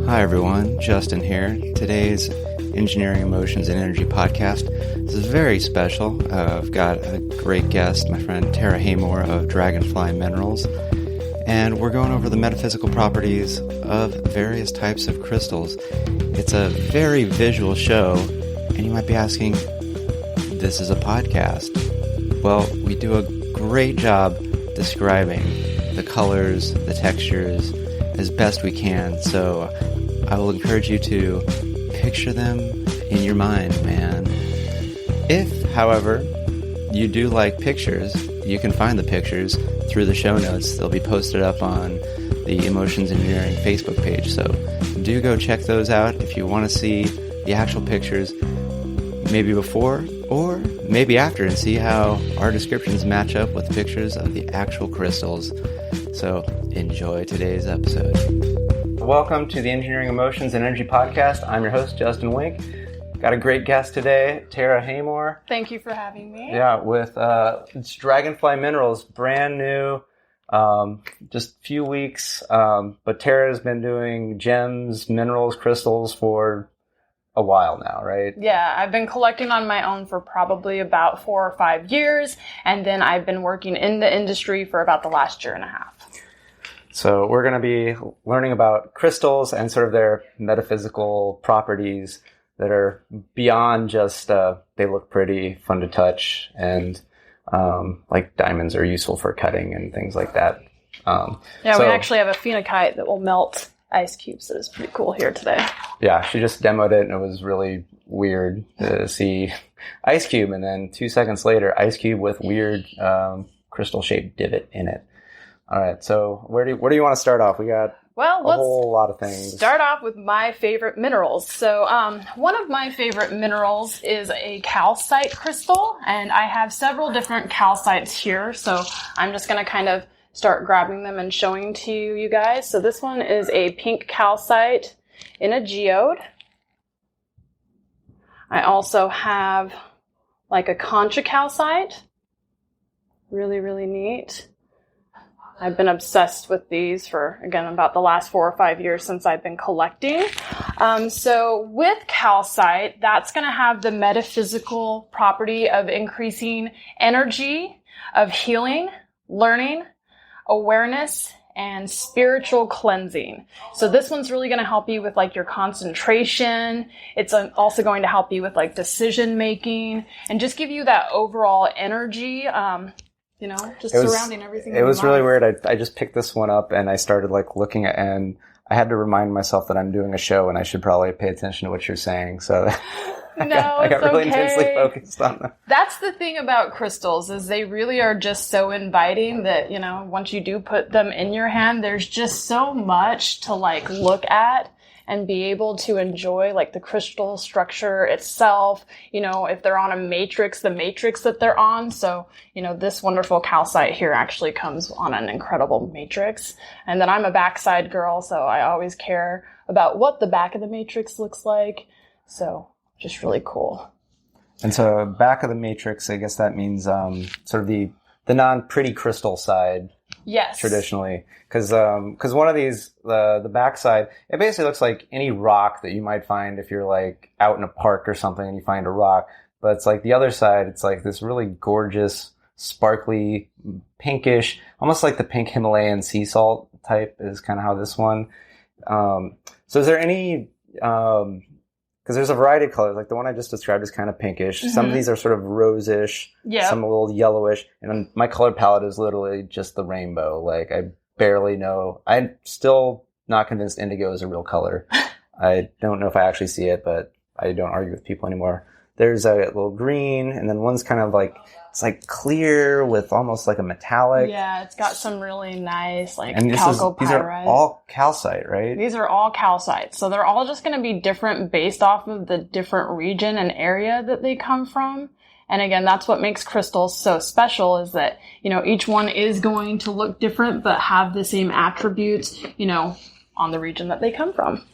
Hi everyone, Justin here. Today's Engineering, Emotions, and Energy podcast. This is very special. I've got a great guest, my friend Tara Haymore of Dragonfly Minerals, and we're going over the metaphysical properties of various types of crystals. It's a very visual show, and you might be asking, this is a podcast. Well, we do a great job describing the colors, the textures, as best we can, so I will encourage you to picture them in your mind, man. If, however, you do like pictures, you can find the pictures through the show notes. They'll be posted up on the Emotions Engineering Facebook page, so do go check those out if you want to see the actual pictures, maybe before or maybe after, and see how our descriptions match up with pictures of the actual crystals. So enjoy today's episode. Welcome to the Engineering, Emotions, and Energy podcast. I'm your host, Justin Wink. Got a great guest today, Tara Haymore. Thank you for having me. Yeah, with it's Dragonfly Minerals, brand new, just a few weeks. But Tara's been doing gems, minerals, crystals for a while now, right? Yeah, I've been collecting on my own for probably about 4 or 5 years, and then I've been working in the industry for about the last year and a half. So we're going to be learning about crystals and sort of their metaphysical properties that are beyond just they look pretty, fun to touch, and like diamonds are useful for cutting and things like that. We actually have a phenokite that will melt ice cubes. That is pretty cool here today. Yeah, she just demoed it, and it was really weird to see ice cube, and then 2 seconds later, ice cube with weird crystal-shaped divot in it. All right, so where do you want to start off? We got a whole lot of things. Start off with my favorite minerals. So one of my favorite minerals is a calcite crystal, and I have several different calcites here, so I'm just going to kind of start grabbing them and showing to you guys. So this one is a pink calcite in a geode. I also have like a concha calcite. Really, really neat. I've been obsessed with these for, again, about the last 4 or 5 years since I've been collecting. So with calcite, that's going to have the metaphysical property of increasing energy, of healing, learning, awareness, and spiritual cleansing. So this one's really going to help you with like your concentration. It's also going to help you with like decision making and just give you that overall energy, surrounding everything. It was really weird. I just picked this one up and I started like looking at, and I had to remind myself that I'm doing a show and I should probably pay attention to what you're saying. So I got really intensely focused on them. That's the thing about crystals, is they really are just so inviting that, once you do put them in your hand, there's just so much to like look at and be able to enjoy like the crystal structure itself, if they're on a matrix, the matrix that they're on. So, this wonderful calcite here actually comes on an incredible matrix. And then I'm a backside girl, so I always care about what the back of the matrix looks like. So just really cool. And so back of the matrix, I guess that means sort of the non-pretty crystal side. Yes. Traditionally. Because one of these, the backside, it basically looks like any rock that you might find if you're like out in a park or something and you find a rock. But it's like the other side, it's like this really gorgeous, sparkly, pinkish, almost like the pink Himalayan sea salt type is kind of how this one. So is there any, because there's a variety of colors, like the one I just described is kind of pinkish. Mm-hmm. Some of these are sort of rosish, some a little yellowish, and my color palette is literally just the rainbow. Like I barely know. I'm still not convinced indigo is a real color. I don't know if I actually see it, but I don't argue with people anymore. There's a little green, and then one's kind of like, it's like clear with almost like a metallic. Yeah, it's got some really nice like these are all calcite, right? These are all calcites. So they're all just going to be different based off of the different region and area that they come from. And again, that's what makes crystals so special, is that, each one is going to look different but have the same attributes, on the region that they come from.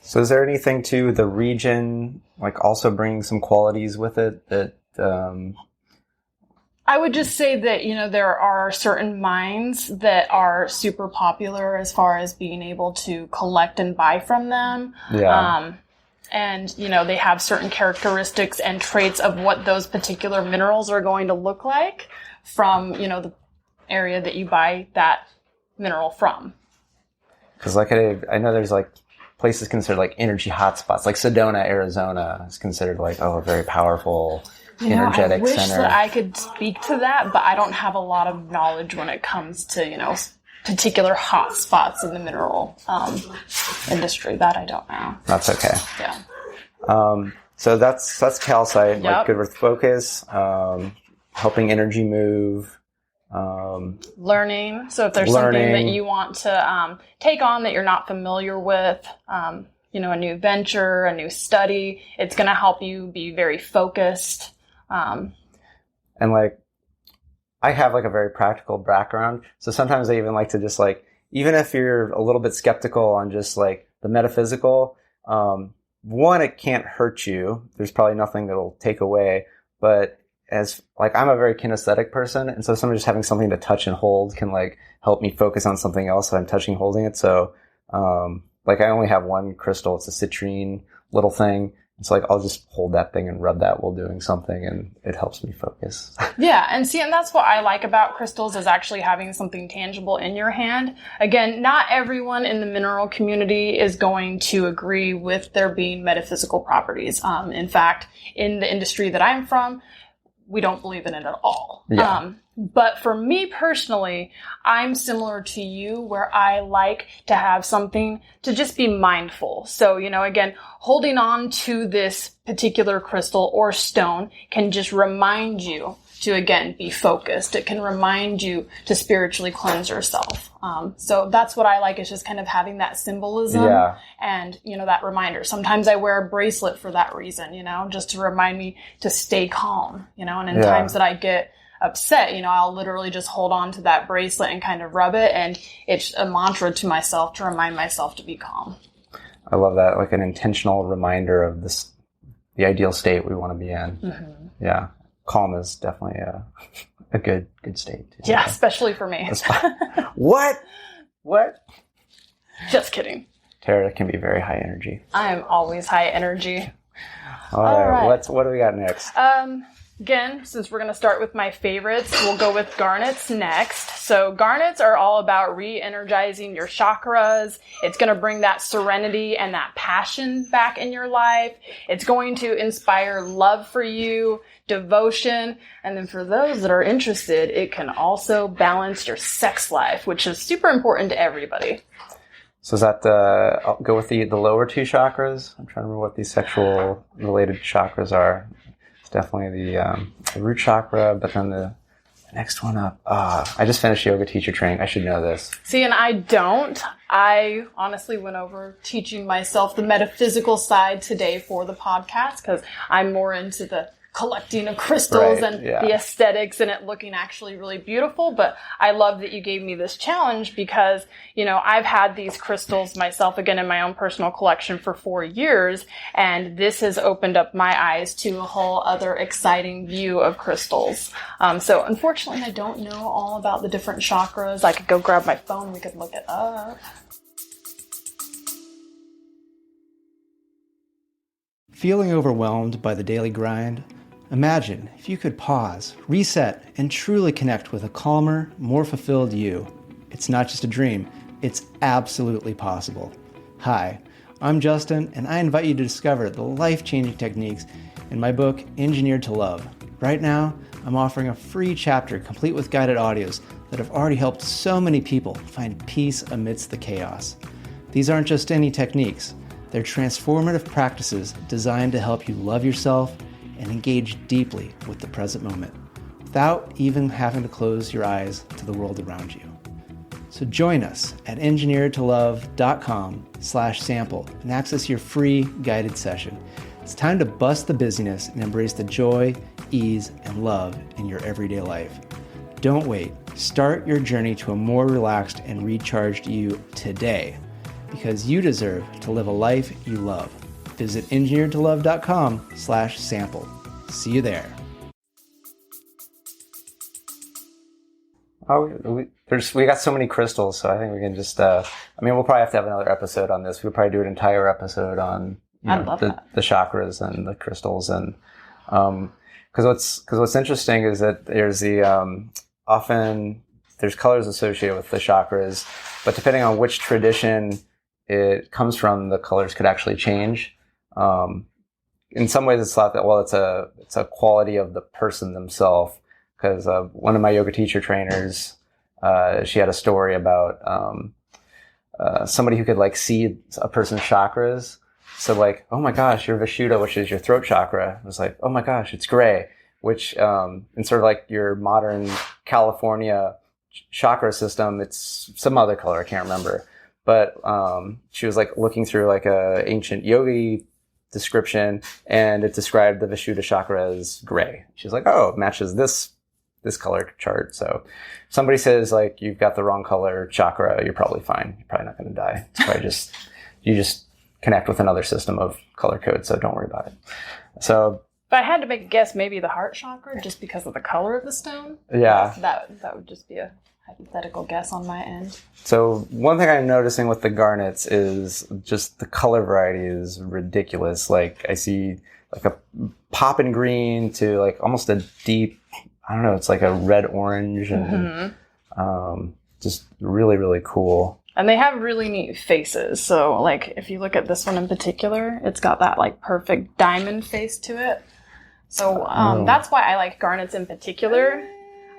So is there anything to the region, like also bringing some qualities with it that I would just say that, there are certain mines that are super popular as far as being able to collect and buy from them. Yeah. And, they have certain characteristics and traits of what those particular minerals are going to look like from, the area that you buy that mineral from. Because I know there's like places considered like energy hotspots, like Sedona, Arizona is considered like, a very powerful energetic I wish center. that I could speak to that, but I don't have a lot of knowledge when it comes to, particular hot spots in the mineral industry. That I don't know. That's okay. Yeah. So that's calcite, Yep. like good with focus, helping energy move. Learning. So if there's something that you want to take on that you're not familiar with, a new venture, a new study, it's going to help you be very focused. And like, I have like a very practical background. So sometimes I even like to just like, even if you're a little bit skeptical on just like the metaphysical, one, it can't hurt you. There's probably nothing that'll take away, but as like, I'm a very kinesthetic person. And so sometimes just having something to touch and hold can like help me focus on something else that I'm touching, holding it. So, like I only have one crystal. It's a citrine little thing. It's like, I'll just hold that thing and rub that while doing something, and it helps me focus. Yeah, and that's what I like about crystals is actually having something tangible in your hand. Again, not everyone in the mineral community is going to agree with there being metaphysical properties. In fact, in the industry that I'm from, we don't believe in it at all. Yeah. But for me personally, I'm similar to you where I like to have something to just be mindful. So, again, holding on to this particular crystal or stone can just remind you to, again, be focused. It can remind you to spiritually cleanse yourself. So that's what I like, is just kind of having that symbolism and, that reminder. Sometimes I wear a bracelet for that reason, just to remind me to stay calm, and in times that I get upset, I'll literally just hold on to that bracelet and kind of rub it. And it's a mantra to myself to remind myself to be calm. I love that. Like an intentional reminder of the ideal state we want to be in. Mm-hmm. Yeah. Calm is definitely a good state. Yeah, especially for me. What? Just kidding. Tara can be very high energy. I'm always high energy. All right. What do we got next? Again, since we're going to start with my favorites, we'll go with garnets next. So garnets are all about re-energizing your chakras. It's going to bring that serenity and that passion back in your life. It's going to inspire love for you, devotion, and then for those that are interested, it can also balance your sex life, which is super important to everybody. So is that I'll go with the lower two chakras? I'm trying to remember what these sexual related chakras are. It's definitely the root chakra, but then the next one up. I just finished yoga teacher training. I should know this. See, and I don't. I honestly went over teaching myself the metaphysical side today for the podcast because I'm more into the collecting of crystals and the aesthetics and it looking actually really beautiful. But I love that you gave me this challenge because, I've had these crystals myself, again, in my own personal collection for 4 years. And this has opened up my eyes to a whole other exciting view of crystals. So unfortunately, I don't know all about the different chakras. I could go grab my phone and we could look it up. Feeling overwhelmed by the daily grind? Imagine if you could pause, reset, and truly connect with a calmer, more fulfilled you. It's not just a dream, it's absolutely possible. Hi, I'm Justin, and I invite you to discover the life-changing techniques in my book, Engineered to Love. Right now, I'm offering a free chapter complete with guided audios that have already helped so many people find peace amidst the chaos. These aren't just any techniques. They're transformative practices designed to help you love yourself and engage deeply with the present moment, without even having to close your eyes to the world around you. So join us at engineeredtolove.com/sample and access your free guided session. It's time to bust the busyness and embrace the joy, ease, and love in your everyday life. Don't wait. Start your journey to a more relaxed and recharged you today, because you deserve to live a life you love. Visit engineeredtolove.com/sample. See you there. we got so many crystals, so I think we can just. We'll probably have to have another episode on this. We'll probably do an entire episode on the chakras and the crystals, and because what's interesting is that there's often there's colors associated with the chakras, but depending on which tradition it comes from, the colors could actually change. In some ways, it's thought that it's a quality of the person themselves. Because one of my yoga teacher trainers, she had a story about somebody who could like see a person's chakras. So like, oh my gosh, your Vishuddha, which is your throat chakra, was like, oh my gosh, it's gray. Which in sort of like your modern California chakra system, it's some other color, I can't remember. But she was like looking through like a ancient yogi description, and it described the Vishuddha chakra as gray. She's like, oh, it matches this color chart. So if somebody says like you've got the wrong color chakra, you're probably fine. You're probably not going to die. It's probably you just connect with another system of color code. So don't worry about it. So if I had to make a guess, maybe the heart chakra, just because of the color of the stone. Yeah. That would just be a hypothetical guess on my end. So one thing I'm noticing with the garnets is just the color variety is ridiculous. Like I see like a poppin' green to like almost a deep, I don't know, it's like a red orange, and just really, really cool. And they have really neat faces. So like if you look at this one in particular, it's got that like perfect diamond face to it. So that's why I like garnets in particular.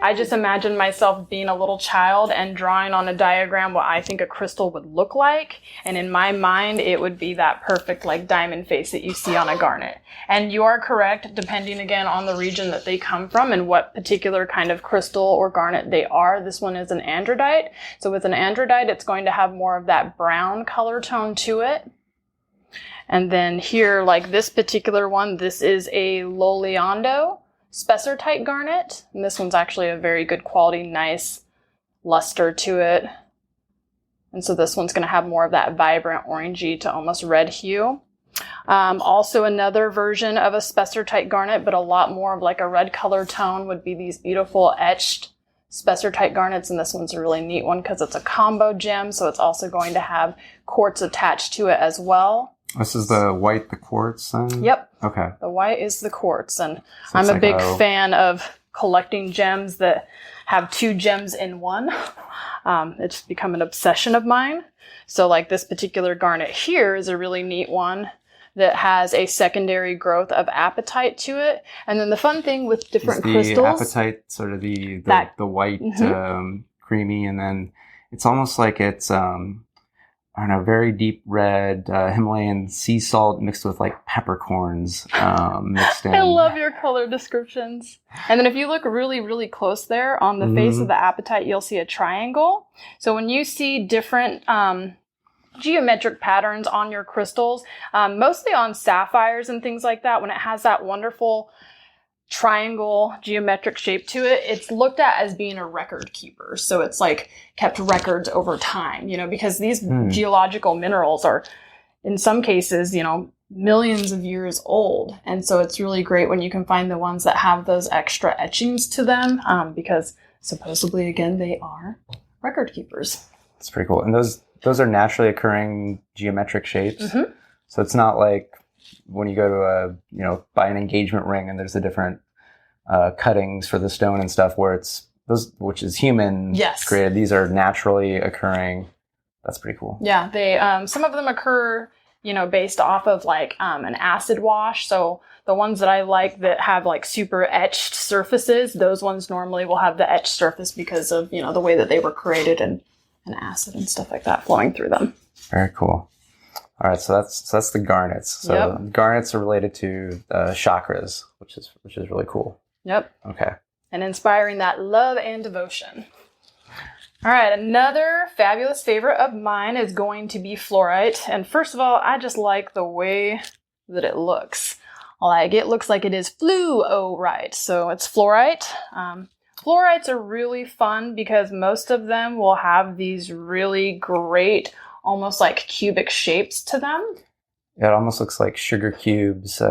I just imagine myself being a little child and drawing on a diagram what I think a crystal would look like. And in my mind, it would be that perfect like diamond face that you see on a garnet. And you are correct, depending again on the region that they come from and what particular kind of crystal or garnet they are. This one is an androdite. So with an androdite, it's going to have more of that brown color tone to it. And then here, like this particular one, this is a Loliondo Spessartite garnet, and this one's actually a very good quality, nice luster to it. And so this one's going to have more of that vibrant orangey to almost red hue. Also another version of a Spessartite garnet, but a lot more of like a red color tone, would be these beautiful etched Spessartite garnets, and this one's a really neat one because it's a combo gem, so it's also going to have quartz attached to it as well. This is the white, the quartz then? Yep. Okay. The white is the quartz, and so I'm a big fan of collecting gems that have two gems in one. It's become an obsession of mine. So like this particular garnet here is a really neat one that has a secondary growth of apatite to it. And then the fun thing with different crystals... the apatite sort of the white, creamy, and then it's almost like it's... I don't know, very deep red Himalayan sea salt mixed with like peppercorns mixed in. I love your color descriptions. And then if you look really, really close there on the face of the apatite, you'll see a triangle. So when you see different geometric patterns on your crystals, mostly on sapphires and things like that, when it has that wonderful triangle geometric shape to it, it's looked at as being a record keeper. So it's like kept records over time, because these geological minerals are in some cases, millions of years old. And so it's really great when you can find the ones that have those extra etchings to them, because supposedly, again, they are record keepers. That's pretty cool. And those are naturally occurring geometric shapes. So it's not like when you go to buy an engagement ring and there's the different cuttings for the stone and stuff where it's those, which is human created. These are naturally occurring. That's pretty cool. Yeah, they some of them occur, based off of like an acid wash. So the ones that I like that have like super etched surfaces, those ones normally will have the etched surface because of the way that they were created and acid and stuff like that flowing through them. Very cool. All right, so that's the garnets. So garnets are related to chakras, which is really cool. Yep. Okay. And inspiring that love and devotion. All right, another fabulous favorite of mine is going to be fluorite. And first of all, I just like the way that it looks. It looks like it is fluorite. So it's fluorite. Fluorites are really fun because most of them will have these really great, almost like cubic shapes to them. Yeah, it almost looks like sugar cubes,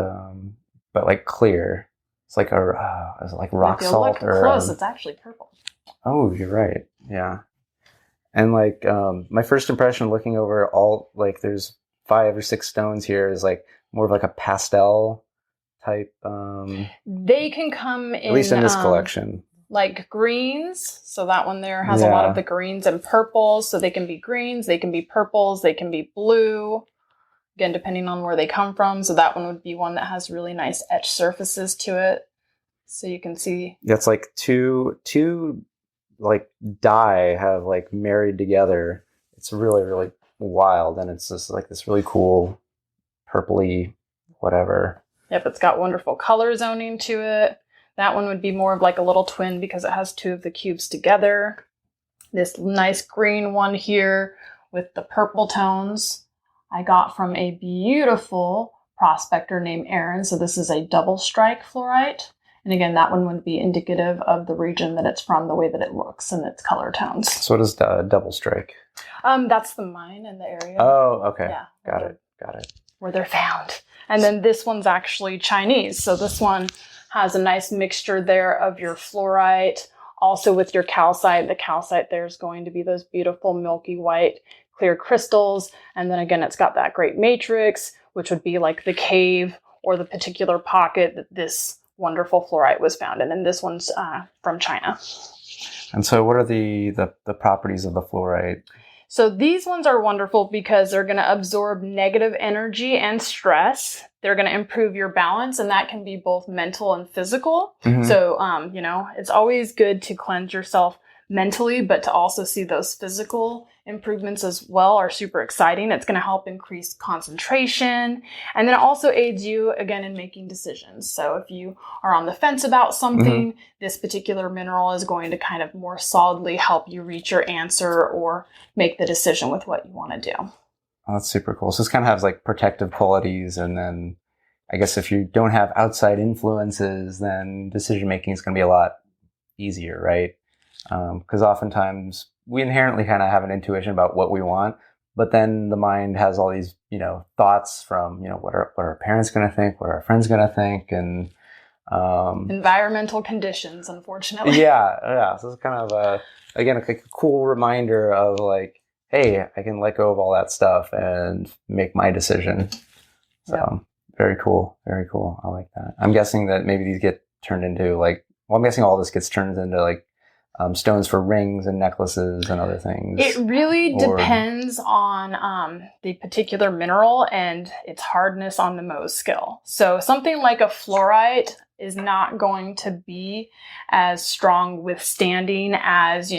but like clear. It's like is it like rock if you salt look or close. It's actually purple. Oh, you're right. Yeah. And like my first impression looking over all, like there's 5 or 6 stones here, is like more of like a pastel type, They can come in, at least in this collection. like greens. So that one there has a lot of the greens and purples. So they can be greens, they can be purples, they can be blue. Again, depending on where they come from. So that one would be one that has really nice etched surfaces to it. So you can see. That's like two like dye have like married together. It's really, really wild. And it's just like this really cool purpley whatever. Yep, it's got wonderful color zoning to it. That one would be more of like a little twin because it has 2 of the cubes together. This nice green one here with the purple tones I got from a beautiful prospector named Aaron. So this is a double strike fluorite. And again, that one would be indicative of the region that it's from, the way that it looks and its color tones. So what is the double strike? That's the mine in the area. Oh, okay. Yeah. Got it. Where they're found. And then this one's actually Chinese. So this one has a nice mixture there of your fluorite, also with your calcite. The calcite there is going to be those beautiful milky white clear crystals. And then again, it's got that great matrix, which would be like the cave or the particular pocket that this wonderful fluorite was found in. And this one's from China. And so what are the properties of the fluorite? So these ones are wonderful because they're going to absorb negative energy and stress. They're going to improve your balance, and that can be both mental and physical. Mm-hmm. So, it's always good to cleanse yourself mentally, but to also see those physical improvements as well are super exciting. It's going to help increase concentration. And then it also aids you, again, in making decisions. So if you are on the fence about something, this particular mineral is going to kind of more solidly help you reach your answer or make the decision with what you want to do. Oh, that's super cool. So this kind of has like protective qualities. And then I guess if you don't have outside influences, then decision making is going to be a lot easier, right? Because oftentimes we inherently kind of have an intuition about what we want, but then the mind has all these, thoughts from, what are our parents going to think, what are our friends going to think, and environmental conditions, unfortunately. Yeah. So it's kind of a cool reminder of like, hey, I can let go of all that stuff and make my decision. So Very cool. Very cool. I like that. I'm guessing that maybe these get turned into I'm guessing all this gets turned into stones for rings and necklaces and other things. It really depends on the particular mineral and its hardness on the Mohs scale. So something like a fluorite is not going to be as strong withstanding as,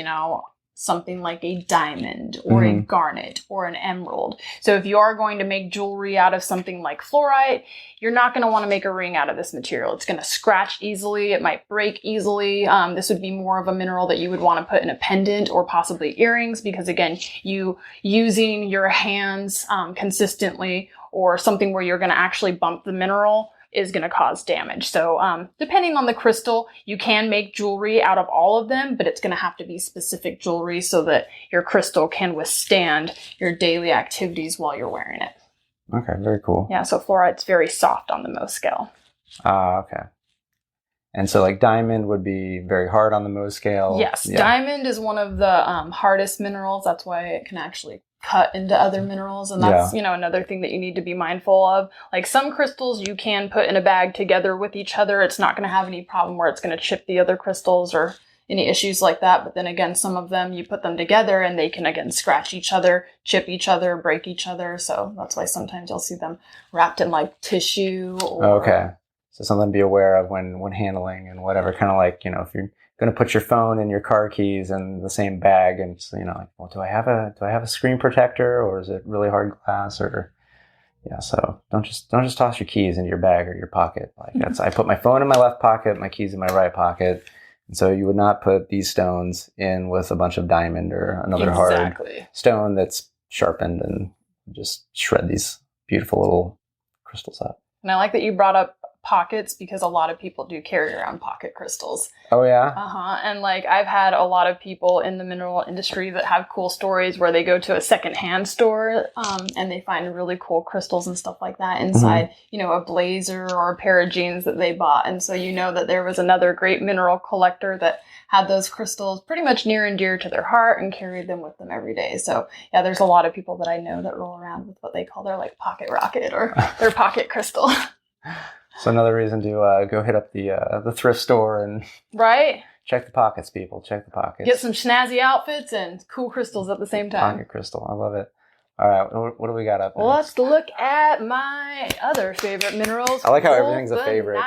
something like a diamond or a garnet or an emerald. So if you are going to make jewelry out of something like fluorite, you're not going to want to make a ring out of this material. It's going to scratch easily. It might break easily. This would be more of a mineral that you would want to put in a pendant or possibly earrings because, again, you using your hands consistently or something where you're going to actually bump the mineral is going to cause damage. So depending on the crystal, you can make jewelry out of all of them, but it's going to have to be specific jewelry so that your crystal can withstand your daily activities while you're wearing it. Okay, very cool. Yeah, so fluorite's very soft on the Mohs scale. Okay. And so diamond would be very hard on the Mohs scale? Yes, diamond is one of the hardest minerals. That's why it can actually cut into other minerals, and that's another thing that you need to be mindful of. Like some crystals you can put in a bag together with each other. It's not going to have any problem where it's going to chip the other crystals or any issues like that. But then again, some of them you put them together and they can again scratch each other, chip each other, break each other. So that's why sometimes you'll see them wrapped in tissue. Okay, so something to be aware of when handling and whatever. Kind of if you're going to put your phone and your car keys in the same bag, and so, do I have a screen protector, or is it really hard glass? So don't just toss your keys into your bag or your pocket. I put my phone in my left pocket, my keys in my right pocket, and so you would not put these stones in with a bunch of diamond or another hard stone that's sharpened and just shred these beautiful little crystals up. And I like that you brought up pockets because a lot of people do carry around pocket crystals. Oh, yeah? And like I've had a lot of people in the mineral industry that have cool stories where they go to a secondhand store and they find really cool crystals and stuff like that inside, you know, a blazer or a pair of jeans that they bought. And so you know that there was another great mineral collector that had those crystals pretty much near and dear to their heart and carried them with them every day. So yeah, there's a lot of people that I know that roll around with what they call their like pocket rocket or their pocket crystal. So another reason to go hit up the thrift store and check the pockets, people. Check the pockets. Get some snazzy outfits and cool crystals at the same time. Pocket crystal. I love it. All right, what do we got up there? Let's look at my other favorite minerals. I like how everything's a favorite.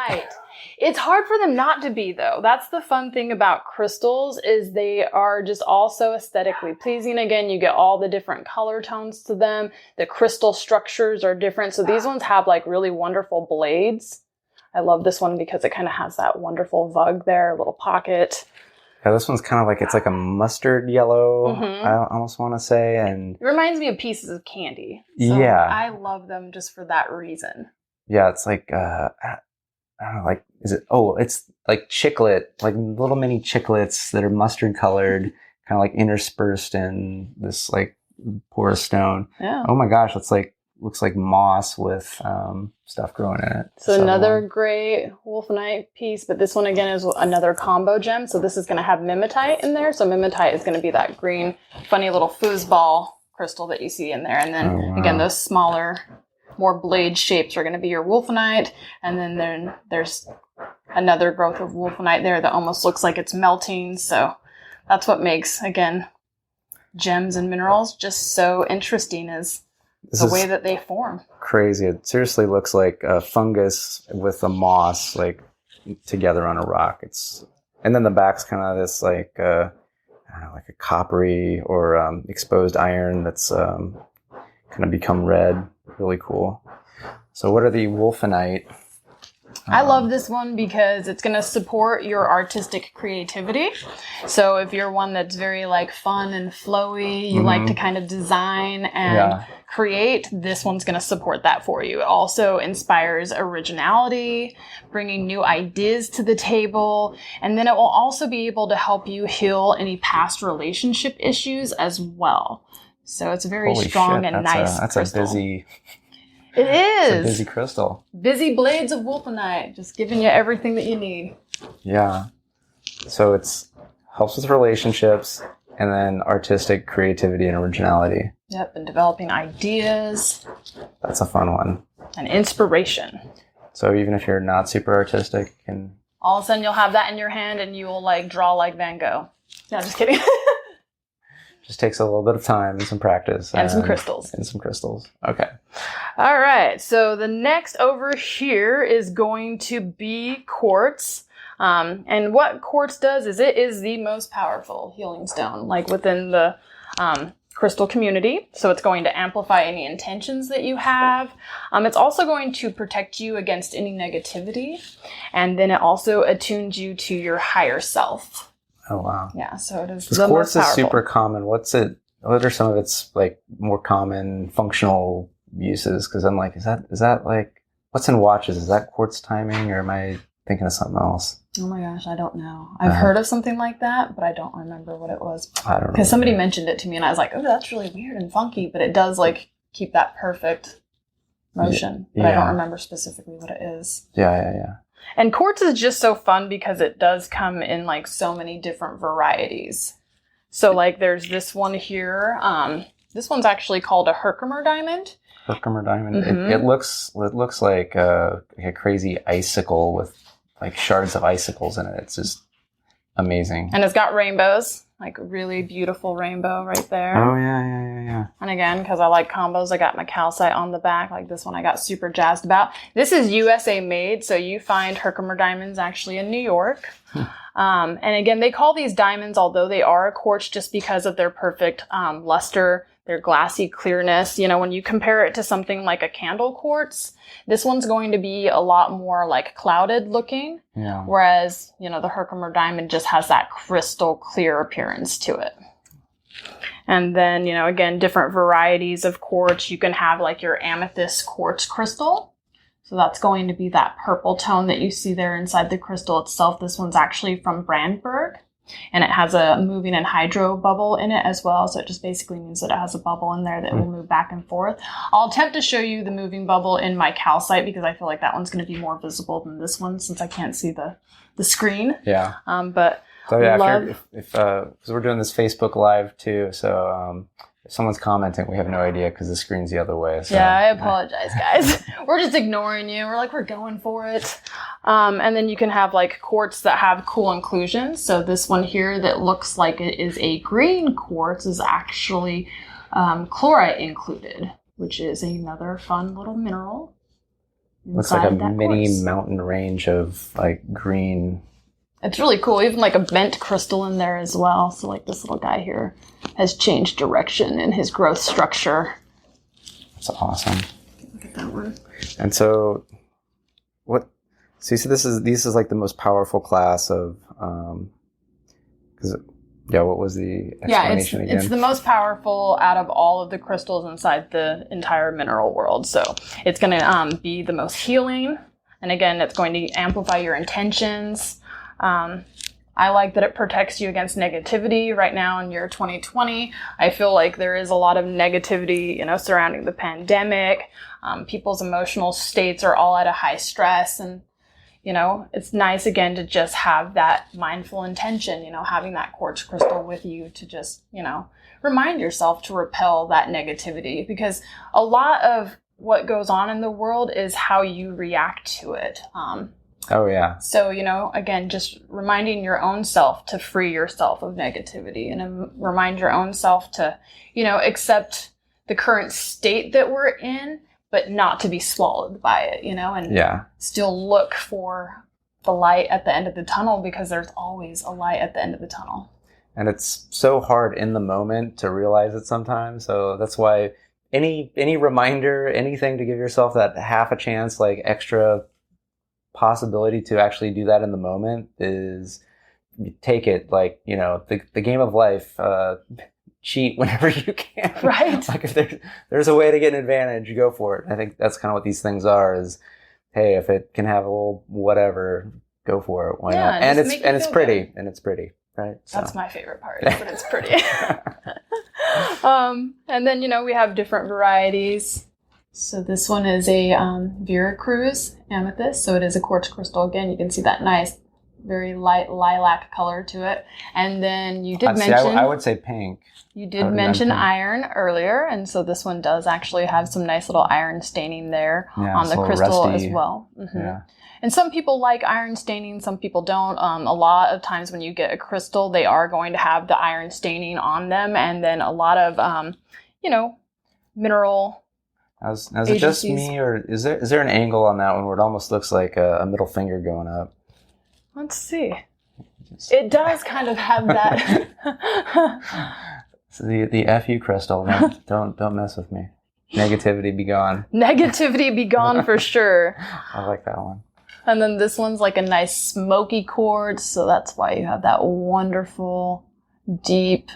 It's hard for them not to be, though. That's the fun thing about crystals is they are just all so aesthetically pleasing. Again, you get all the different color tones to them. The crystal structures are different. So these ones have like really wonderful blades. I love this one because it kind of has that wonderful vug there, a little pocket. Yeah, this one's kind of like, it's like a mustard yellow, I almost want to say. And it reminds me of pieces of candy. So I love them just for that reason. Yeah, it's like, I don't know, like, it's like chiclet, like little mini chiclets that are mustard colored, kind of like interspersed in this like porous stone. Yeah. Oh my gosh, looks like moss with stuff growing in it. So another great wolfenite piece, but this one again is another combo gem. So this is going to have mimetite in there. So mimetite is going to be that green, funny little foosball crystal that you see in there. And then again, those smaller, more blade shapes are going to be your wolfenite. And then there's another growth of wolfenite there that almost looks like it's melting. So that's what makes, again, gems and minerals just so interesting is the way that they form. Crazy. It seriously looks like a fungus with a moss like together on a rock. And then the back's kind of this like I don't know, like a coppery or exposed iron that's kind of become red. Really cool. So what are the wolfenite? I love this one because it's going to support your artistic creativity. So if you're one that's very like fun and flowy, you like to kind of design and create, this one's going to support that for you. It also inspires originality, bringing new ideas to the table. And then it will also be able to help you heal any past relationship issues as well. So it's a very strong and nice crystal. That's a busy... It is. It's a busy crystal. Busy blades of wolfenite, just giving you everything that you need. Yeah. So it's helps with relationships and then artistic creativity and originality. Yep, and developing ideas. That's a fun one. And inspiration. So even if you're not super artistic and all of a sudden you'll have that in your hand and you will like draw like Van Gogh. No, just kidding. Just takes a little bit of time and some practice. And some crystals. And some crystals. Okay. All right. So the next over here is going to be quartz. And what quartz does is it is the most powerful healing stone, like within the crystal community. So it's going to amplify any intentions that you have. It's also going to protect you against any negativity. And then it also attunes you to your higher self. Oh, wow. Yeah, so it is the most quartz powerful. Is super common. What are some of its like more common functional uses? Because I'm like, is that like, what's in watches? Is that quartz timing or am I thinking of something else? Oh my gosh, I don't know. I've heard of something like that, but I don't remember what it was. I don't know. Because somebody mentioned it to me and I was like, oh, that's really weird and funky, but it does like keep that perfect motion. But I don't remember specifically what it is. Yeah. And quartz is just so fun because it does come in like so many different varieties. So like there's this one here. This one's actually called a Herkimer diamond. Herkimer diamond. It looks like a crazy icicle with like shards of icicles in it. It's just amazing. And it's got rainbows, like a really beautiful rainbow right there. Oh yeah. And again, because I like combos, I got my calcite on the back. Like this one I got super jazzed about. This is USA made, so you find Herkimer diamonds actually in New York. And again, they call these diamonds, although they are a quartz, just because of their perfect luster, their glassy clearness. You know, when you compare it to something like a candle quartz, this one's going to be a lot more like clouded looking. Yeah. Whereas, you know, the Herkimer diamond just has that crystal clear appearance to it. And then, you know, again, different varieties of quartz. You can have like your amethyst quartz crystal. So that's going to be that purple tone that you see there inside the crystal itself. This one's actually from Brandenburg, and it has a moving and hydro bubble in it as well. So it just basically means that it has a bubble in there that will move back and forth. I'll attempt to show you the moving bubble in my calcite because I feel like that one's going to be more visible than this one since I can't see the screen. Yeah. But so yeah, if because we're doing this Facebook Live too, so if someone's commenting, we have no idea because the screen's the other way. So. Yeah, I apologize, guys. We're just ignoring you. We're going for it. And then you can have like quartz that have cool inclusions. So this one here that looks like it is a green quartz is actually chlorite included, which is another fun little mineral. Looks like a mini quartz. Mountain range of like green. It's really cool. Even like a bent crystal in there as well. So like this little guy here has changed direction in his growth structure. That's awesome. Look at that one. And so what, so you see this is like the most powerful class of, what was the explanation again? It's the most powerful out of all of the crystals inside the entire mineral world. So it's going to be the most healing. And again, it's going to amplify your intentions. I like that it protects you against negativity. Right now in year 2020, I feel like there is a lot of negativity, surrounding the pandemic. People's emotional states are all at a high stress. And, it's nice again to just have that mindful intention, having that quartz crystal with you to just, remind yourself to repel that negativity, because a lot of what goes on in the world is how you react to it. Oh, yeah. So, again, just reminding your own self to free yourself of negativity and remind your own self to, accept the current state that we're in, but not to be swallowed by it, and still look for the light at the end of the tunnel, because there's always a light at the end of the tunnel. And it's so hard in the moment to realize it sometimes. So that's why any reminder, anything to give yourself that half a chance, like extra possibility to actually do that in the moment is, you take it like, the game of life, cheat whenever you can. Right. Like if there's a way to get an advantage, go for it. I think that's kind of what these things are, is, hey, if it can have a little whatever, go for it. Why not? And it's pretty. Good. And it's pretty, right? So. That's my favorite part, is that it's pretty. And then, we have different varieties. So this one is a Veracruz amethyst. So it is a quartz crystal. Again, you can see that nice, very light lilac color to it. And then you did mention... I would say pink. You did mention iron earlier. And so this one does actually have some nice little iron staining there on the crystal rusty, as well. Mm-hmm. Yeah. And some people like iron staining, some people don't. A lot of times when you get a crystal, they are going to have the iron staining on them. And then a lot of, mineral... Is it just me, or is there an angle on that one where it almost looks like a middle finger going up? Let's see. It does kind of have that. So the FU crystal, don't mess with me. Negativity be gone. Negativity be gone for sure. I like that one. And then this one's like a nice smoky quartz, so that's why you have that wonderful, deep,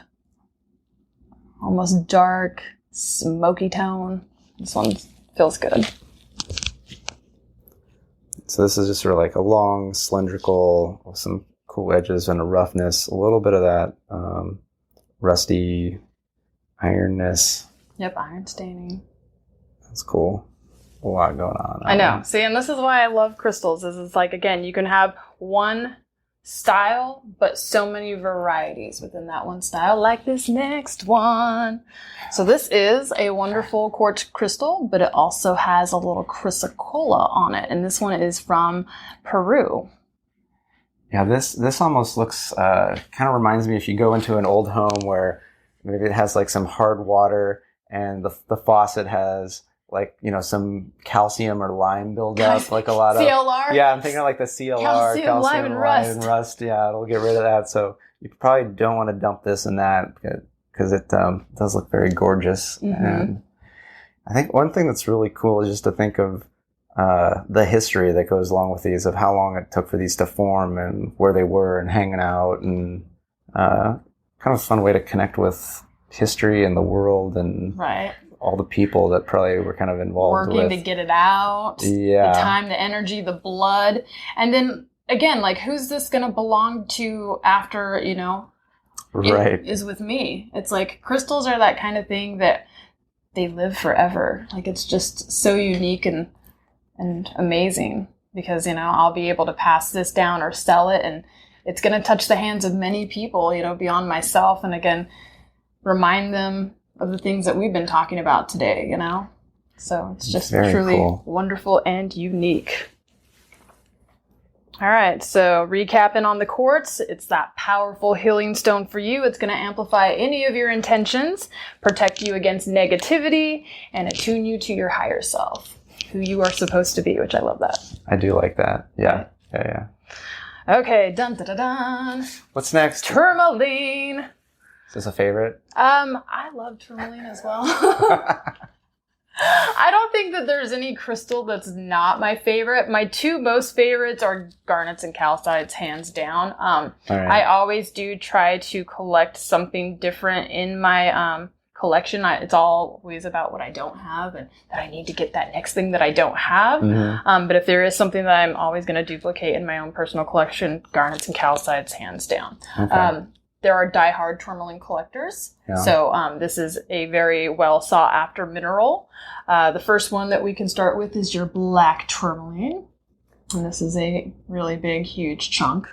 almost dark, smoky tone. This one feels good. So this is just sort of like a long, cylindrical, with some cool edges and a roughness, a little bit of that rusty ironness. Yep, iron staining. That's cool. A lot going on. I know. See, and this is why I love crystals, is it's like, again, you can have one style, but so many varieties within that one style, like this next one. So this is a wonderful quartz crystal, but it also has a little chrysocolla on it, and this one is from Peru. Yeah, this almost looks, kind of reminds me, if you go into an old home where maybe it has like some hard water and the faucet has like, some calcium or lime buildup, like a lot of... CLR? Yeah, I'm thinking of like the CLR, calcium lime, and rust. Yeah, it'll get rid of that. So you probably don't want to dump this in that, because it does look very gorgeous. Mm-hmm. And I think one thing that's really cool is just to think of the history that goes along with these, of how long it took for these to form and where they were and hanging out, and kind of a fun way to connect with history and the world, and right. all the people that probably were kind of involved working to get it out. Yeah. The time, the energy, the blood. And then again, like, who's this going to belong to after, you know, right. it is with me. It's like crystals are that kind of thing that they live forever. Like, it's just so unique and amazing because, you know, I'll be able to pass this down or sell it, and it's going to touch the hands of many people, you know, beyond myself. And again, remind them of the things that we've been talking about today, you know? So it's just truly cool. Wonderful and unique. All right, so recapping on the quartz, it's that powerful healing stone for you. It's going to amplify any of your intentions, protect you against negativity, and attune you to your higher self, who you are supposed to be, which I love that. I do like that. Yeah, yeah. Okay, dun dun dun dun. What's next? Tourmaline. Is this a favorite? I love tourmaline as well. I don't think that there's any crystal that's not my favorite. My two most favorites are garnets and calcites, hands down. Right. I always do try to collect something different in my collection. It's always about what I don't have and that I need to get that next thing that I don't have. Mm-hmm. But if there is something that I'm always going to duplicate in my own personal collection, garnets and calcites, hands down. Okay. There are diehard tourmaline collectors. Yeah. So this is a very well sought after mineral. The first one that we can start with is your black tourmaline. And this is a really big, huge chunk.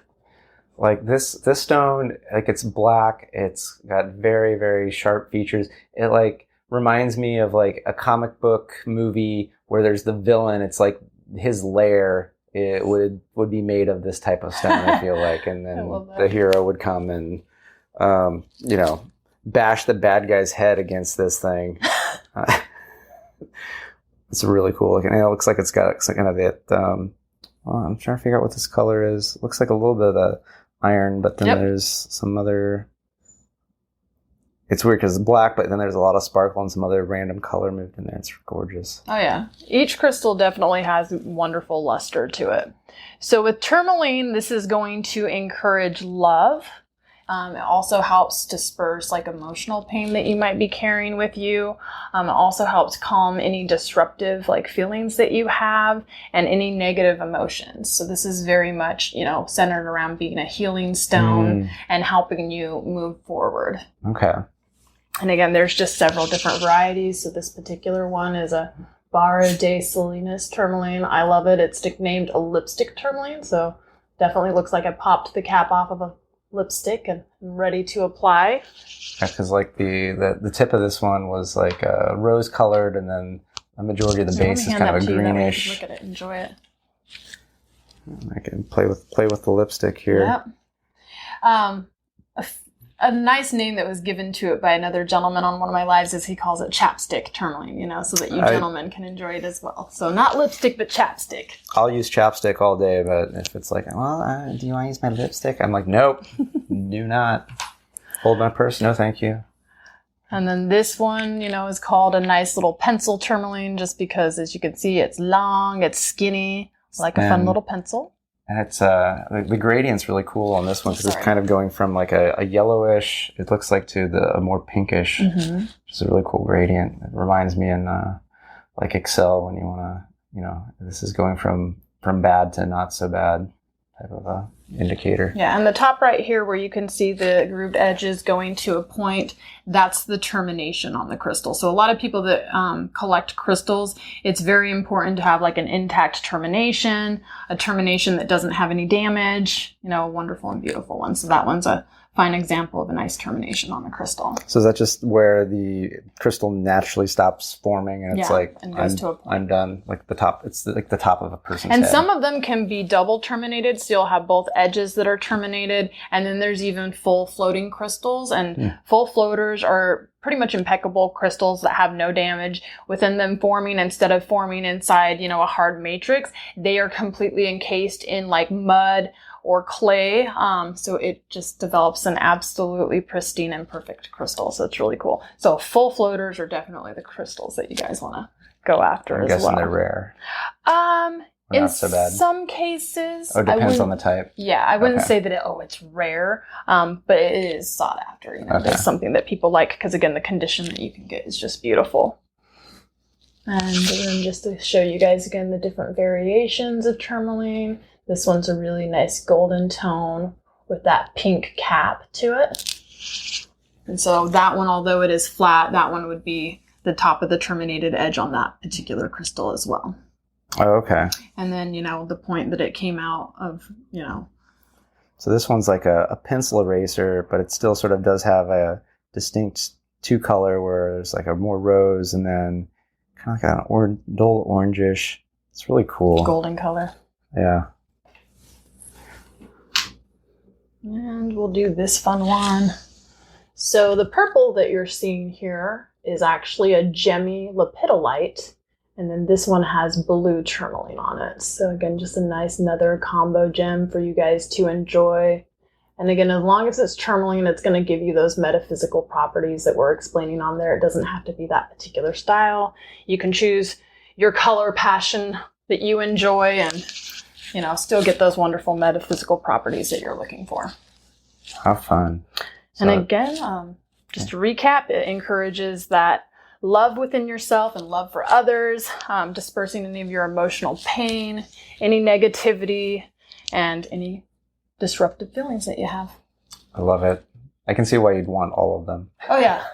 Like this stone, like it's black. It's got very, very sharp features. It like reminds me of like a comic book movie where there's the villain. It's like his lair. It would be made of this type of stone, I feel like. And then the hero would come and you know, bash the bad guy's head against this thing. It's really cool looking. And it looks like it's got kind of that. I'm trying to figure out what this color is. It looks like a little bit of the iron, but then there's some other. It's weird because it's black, but then there's a lot of sparkle and some other random color moved in there. It's gorgeous. Oh yeah, each crystal definitely has wonderful luster to it. So with tourmaline, this is going to encourage love. It also helps disperse like emotional pain that you might be carrying with you. It also helps calm any disruptive like feelings that you have and any negative emotions. So this is very much, you know, centered around being a healing stone and helping you move forward. Okay. And again, there's just several different varieties. So this particular one is a Barra de Salinas tourmaline. I love it. It's nicknamed a lipstick tourmaline. So definitely looks like I popped the cap off of a lipstick and I'm ready to apply. Yeah, because like the tip of this one was like rose colored, and then the majority of the base is kind of a greenish. Look at it, enjoy it. I can play with the lipstick here. Yep. A nice name that was given to it by another gentleman on one of my lives is he calls it chapstick tourmaline, you know, so that you gentlemen can enjoy it as well. So not lipstick, but chapstick. I'll use chapstick all day, but if it's like, well, do you want to use my lipstick? I'm like, nope, do not. Hold my purse, no thank you. And then this one, you know, is called a nice little pencil tourmaline just because, as you can see, it's long, it's skinny, like a fun little pencil. And it's the gradient's really cool on this one because it's kind of going from like a yellowish, it looks like, to a more pinkish, which is a really cool gradient. It reminds me in like Excel when you want to, you know, this is going from bad to not so bad type of a indicator. Yeah, and the top right here where you can see the grooved edges going to a point, that's the termination on the crystal. So a lot of people that collect crystals, it's very important to have like an intact termination, a termination that doesn't have any damage, you know, a wonderful and beautiful one. So that one's a fine example of a nice termination on the crystal. So is that just where the crystal naturally stops forming and it's like, and goes to a point. I'm done, like the top, it's like the top of a person's and head. Some of them can be double terminated, so you'll have both edges that are terminated, and then there's even full floating crystals, and full floaters are pretty much impeccable crystals that have no damage within them forming. Instead of forming inside, you know, a hard matrix, they are completely encased in like mud or clay, so it just develops an absolutely pristine and perfect crystal. So it's really cool. So full floaters are definitely the crystals that you guys want to go after as well. I'm guessing they're rare. In not so bad. Some cases, it depends on the type. Yeah, I wouldn't say that it's rare, but it is sought after. You know, it's something that people like because again, the condition that you can get is just beautiful. And then just to show you guys again the different variations of tourmaline. This one's a really nice golden tone with that pink cap to it. And so that one, although it is flat, that one would be the top of the terminated edge on that particular crystal as well. Oh, okay. And then, the point that it came out of, So this one's like a pencil eraser, but it still sort of does have a distinct two color where there's like a more rose and then kind of like an dull orangish. It's really cool. Golden color. Yeah. And we'll do this fun one. So the purple that you're seeing here is actually a gemmy lepidolite. And then this one has blue tourmaline on it. So again, just a nice another combo gem for you guys to enjoy. And again, as long as it's tourmaline, it's going to give you those metaphysical properties that we're explaining on there. It doesn't have to be that particular style. You can choose your color passion that you enjoy and, still get those wonderful metaphysical properties that you're looking for. How fun. And again, just to recap, it encourages that love within yourself and love for others, dispersing any of your emotional pain, any negativity, and any disruptive feelings that you have. I love it. I can see why you'd want all of them. Oh yeah.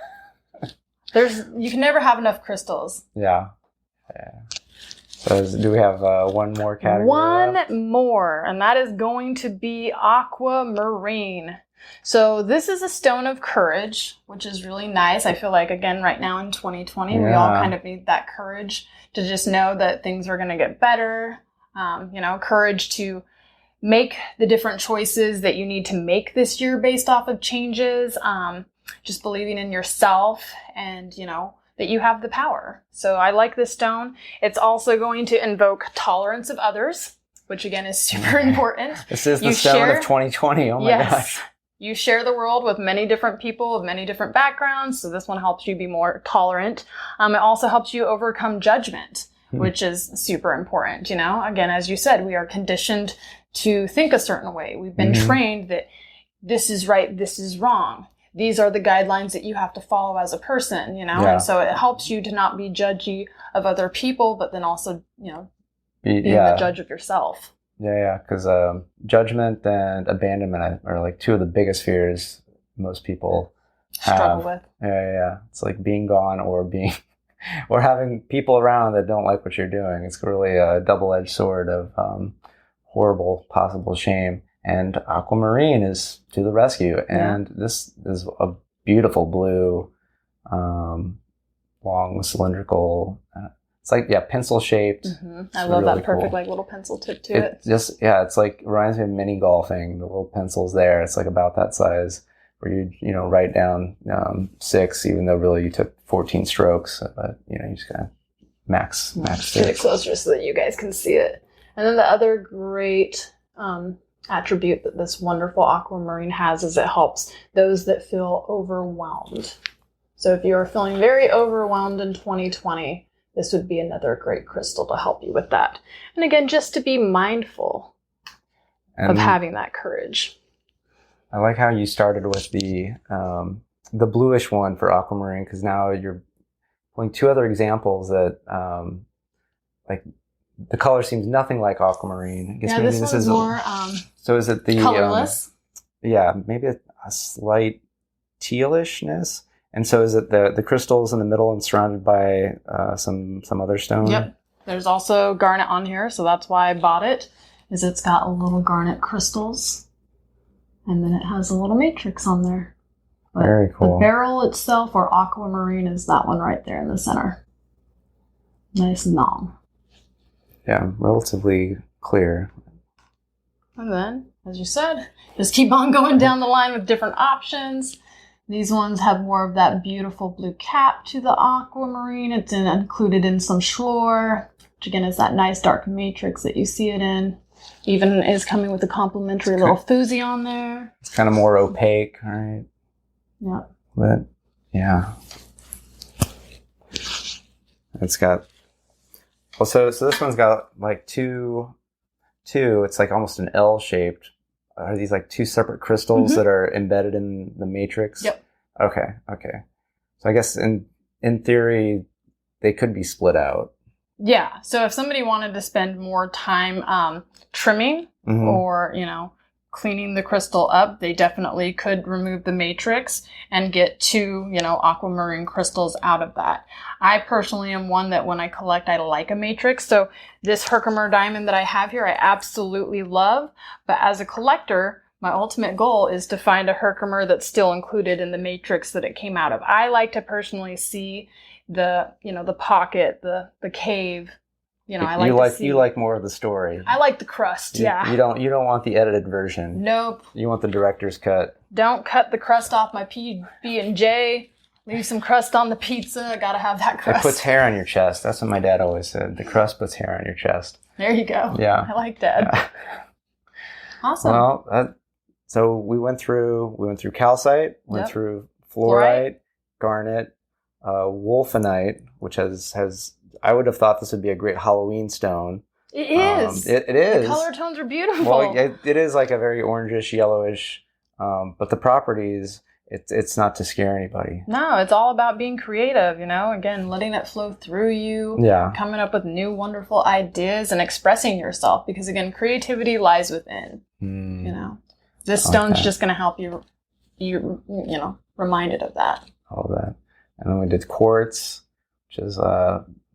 You can never have enough crystals. Yeah. So do we have one more category? One more, and that is going to be aquamarine. So this is a stone of courage, which is really nice. I feel like, again, right now in 2020, we all kind of need that courage to just know that things are going to get better. Courage to make the different choices that you need to make this year based off of changes. Just believing in yourself and, that you have the power. So I like this stone. It's also going to invoke tolerance of others, which again is super important. This is the stone of 2020. Oh my gosh. You share the world with many different people of many different backgrounds. So this one helps you be more tolerant. It also helps you overcome judgment, which is super important. Again, as you said, we are conditioned to think a certain way. We've been trained that this is right, this is wrong. These are the guidelines that you have to follow as a person, And so it helps you to not be judgy of other people, but then also, being the judge of yourself. Yeah, because judgment and abandonment are like two of the biggest fears most people struggle with. Yeah. It's like being gone or or having people around that don't like what you're doing. It's really a double-edged sword of horrible possible shame. And Aquamarine is to the rescue. And this is a beautiful blue, long cylindrical. It's like, pencil shaped. I love that perfect, cool. Little pencil tip to it. It's like, reminds me of mini golfing. The little pencils there. It's like about that size where you write down 6, even though really you took 14 strokes. But, you just kind of max Get it closer so that you guys can see it. And then the other great attribute that this wonderful aquamarine has is it helps those that feel overwhelmed. So if you are feeling very overwhelmed in 2020, this would be another great crystal to help you with that. And again, just to be mindful of having that courage. I like how you started with the bluish one for Aquamarine, because now you're pulling 2 other examples that like the color seems nothing like Aquamarine. I guess maybe this one's more so is it the colorless? Maybe a slight tealishness. And so is it the crystals in the middle and surrounded by some other stone? Yep. There's also garnet on here, so that's why I bought it, is it's got little garnet crystals. And then it has a little matrix on there. But very cool. The barrel itself, or aquamarine, is that one right there in the center. Nice and long. Yeah, relatively clear. And then, as you said, just keep on going down the line with different options. These ones have more of that beautiful blue cap to the aquamarine. It's included in some fluor, which again is that nice dark matrix that you see it in. Even is coming with a complimentary little foozy on there. It's kind of more opaque, right? Yeah. But, yeah. It's got... Well, so this one's got like two. It's like almost an L-shaped. Are these like 2 separate crystals that are embedded in the matrix? Yep. Okay. So I guess in theory, they could be split out. Yeah. So if somebody wanted to spend more time trimming or, cleaning the crystal up, they definitely could remove the matrix and get 2, aquamarine crystals out of that. I personally am one that when I collect, I like a matrix. So this Herkimer diamond that I have here, I absolutely love. But as a collector, my ultimate goal is to find a Herkimer that's still included in the matrix that it came out of. I like to personally see the pocket, the cave. I like to see. You like more of the story. I like the crust. Yeah. You don't want the edited version. Nope. You want the director's cut. Don't cut the crust off my PB&J. Leave some crust on the pizza. Gotta have that crust. It puts hair on your chest. That's what my dad always said. The crust puts hair on your chest. There you go. Yeah. I like that. Yeah. Awesome. Well, so we went through calcite, went through fluorite, garnet, wolfenite, which has I would have thought this would be a great Halloween stone. It is. It is. The color tones are beautiful. Well, it is like a very orangish, yellowish, but the properties, it's not to scare anybody. No, it's all about being creative, again, letting it flow through you, coming up with new, wonderful ideas and expressing yourself. Because again, creativity lies within, This stone's just going to help you, reminded of that. All of that. And then we did quartz, which is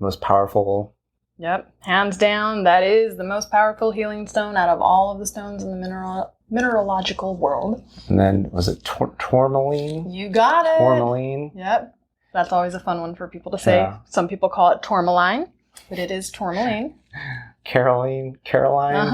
most powerful. Yep. Hands down, that is the most powerful healing stone out of all of the stones in the mineralogical world. And then, was it Tourmaline? You got it. Tourmaline. Yep. That's always a fun one for people to say. Yeah. Some people call it Tourmaline, but it is Tourmaline. Caroline, Tourmaline.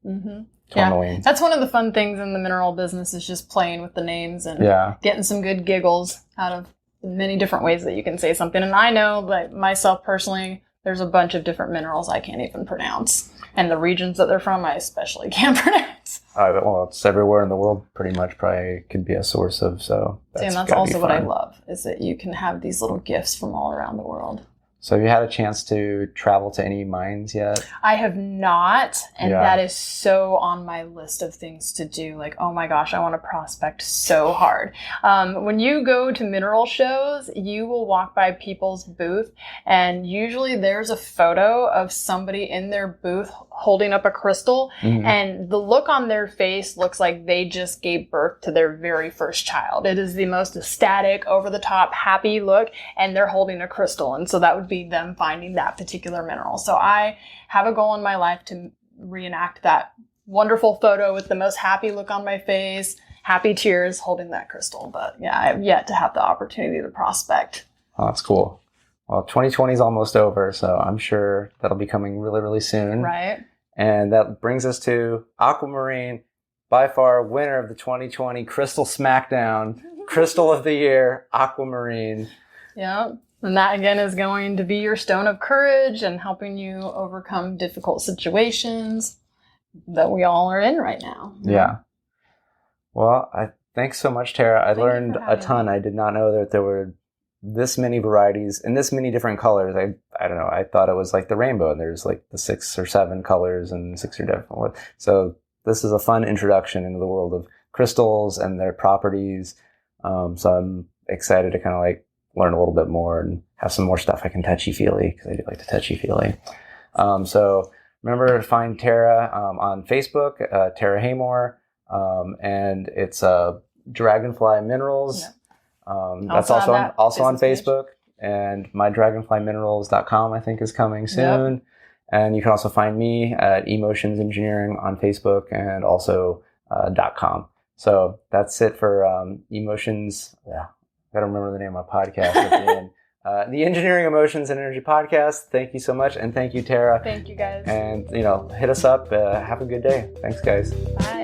Mm-hmm. Tourmaline. Yeah, that's one of the fun things in the mineral business is just playing with the names and getting some good giggles out of many different ways that you can say something. And I know, like myself personally, there's a bunch of different minerals I can't even pronounce. And the regions that they're from, I especially can't pronounce. Well, it's everywhere in the world pretty much probably could be a source of, so and that's also what I love, is that you can have these little gifts from all around the world. So have you had a chance to travel to any mines yet? I have not, and that is so on my list of things to do. Like, oh my gosh, I want to prospect so hard. When you go to mineral shows, you will walk by people's booth, and usually there's a photo of somebody in their booth holding up a crystal, and the look on their face looks like they just gave birth to their very first child. It is the most ecstatic, over-the-top, happy look, and they're holding a crystal, and so that would be them finding that particular mineral. So I have a goal in my life to reenact that wonderful photo with the most happy look on my face, happy tears holding that crystal. But yeah, I have yet to have the opportunity to prospect. Oh, that's cool. Well, 2020 is almost over, so I'm sure that'll be coming really, really soon. Right. And that brings us to Aquamarine, by far winner of the 2020 Crystal Smackdown, Crystal of the Year, Aquamarine. Yeah. And that, again, is going to be your stone of courage and helping you overcome difficult situations that we all are in right now. Yeah. Well, thanks so much, Tara. I learned a ton. I did not know that there were this many varieties and this many different colors. I don't know. I thought it was like the rainbow, and there's like the 6 or 7 colors and 6 or different ones. So this is a fun introduction into the world of crystals and their properties. So I'm excited to kind of like learn a little bit more and have some more stuff I can touchy-feely, because I do like to touchy-feely. So remember to find Tara on Facebook, Tara Haymore, and it's Dragonfly Minerals. That's also on Facebook. And mydragonflyminerals.com, I think, is coming soon. Yep. And you can also find me at Emotions Engineering on Facebook, and also .com. So that's it for Emotions. Yeah. I gotta remember the name of my podcast at the end. The Engineering, Emotions, and Energy Podcast. Thank you so much, and thank you, Tara. Thank you, guys. And, hit us up. Have a good day. Thanks, guys. Bye.